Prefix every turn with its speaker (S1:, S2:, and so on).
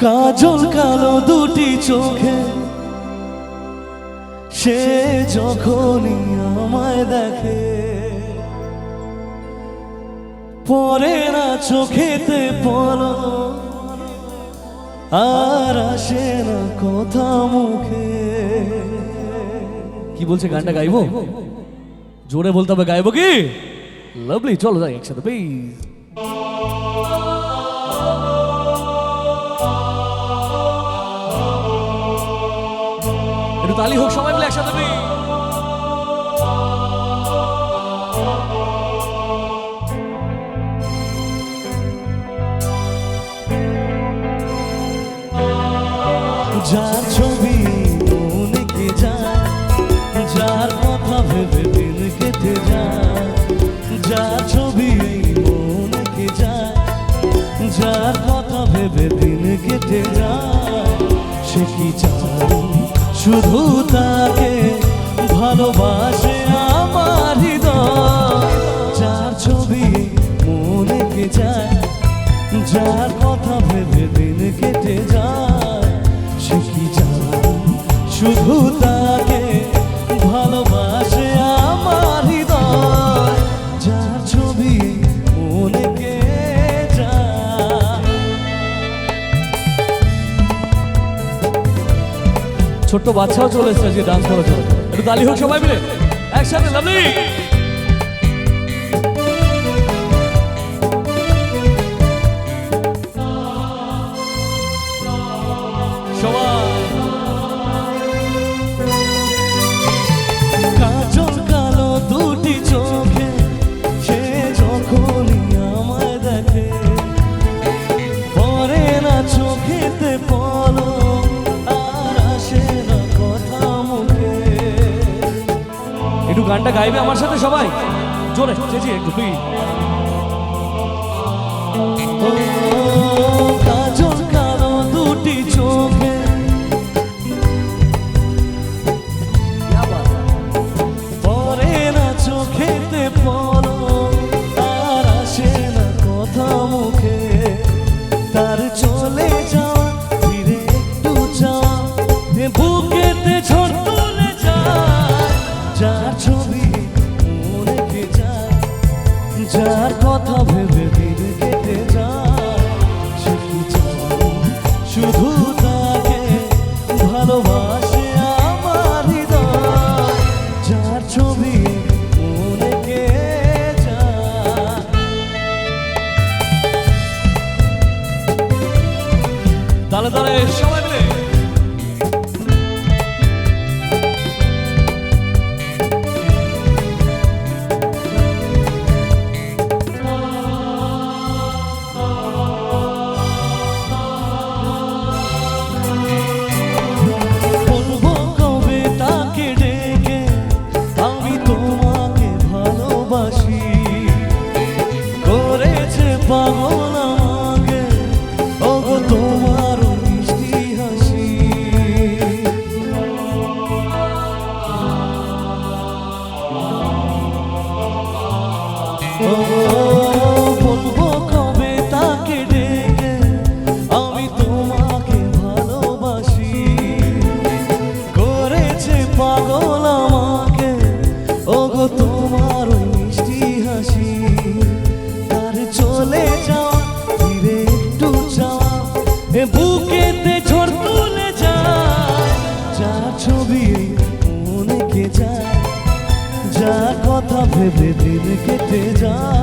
S1: কাজল কালো দুটি চোখে সে যখনই আমায় দেখে, পরে না চোখেতে পলক আর আসে না কথা মুখে। কি বলছে গানটা গাইবো? জোরে বলতে হবে, গাইবো কি? লাভলি, চলো যাই একসাথে প্লিজ। একটু তালি হোক সবাই মিলে একসাথে প্লিজ। যার ছবি মনে কে যায়, যার কথা ভেবে দিন কেটে যায়, যার ছবি মনে কে যায়, যার কথা ভেবে দিন কেটে যায়, সে কি চায় শুধু তাকে ভালোবাসে আমার হৃদয়। যার ছবি মনে কে যায়, যার কথা ভেবে দিন কেটে যায়, সে কি চায় শুধু তাকে ভালোবাসে আমার হৃদয়। যার ছবি মনে কে যায়। ছোট্ট বাচ্চাও চলে এসেছে আজকে ডান্স করার জন্য, একটু তালি হোক সবাই মিলে একসাথে। লাভলি, কাজল কালো দুটি চোখে সে যখনই আমায় দেখে, পরে না চোখেতে পলক আর আসে না কথা মুখে। একটু গানটা গাইবে আমার সাথে সবাই, জোরে চেঁচিয়ে একটু প্লিজ। কাজল কালো দুটি চোখে পরে না চোখেতে পলক আর আসে না কথা মুখে। তার চলে যাওয়া ফিরে একটু যাওয়া বুকেতে ঝড় তুলে যায়। যার ছবি মনে কে যায়, যার কথা ভেবে দিন কেটে যায়, সে কি চায় শুধু তাকে ভালোবাসে আমার হৃদয়। যার ছবি মনে কে যায়। তালে তালে সবাই মিলে বলবো কবে তাকে ডেকে আমি তোমাকে ভালোবাসি, করেছে পাগল আমাকে ওগো তোমার মিষ্টি হাসি। বলবো কবে তাকে ডেকে আমি তোমাকে ভালোবাসি, করেছে পাগল আমাকে ওগো তোমার মিষ্টি হাসি। তার চলে যাওয়া ফিরে একটু যাওয়া বুকেতে ঝড় তুলে যায়। যার ছবি মনে কে যায়, যার কথা ভেবে দিন কেটে যায়,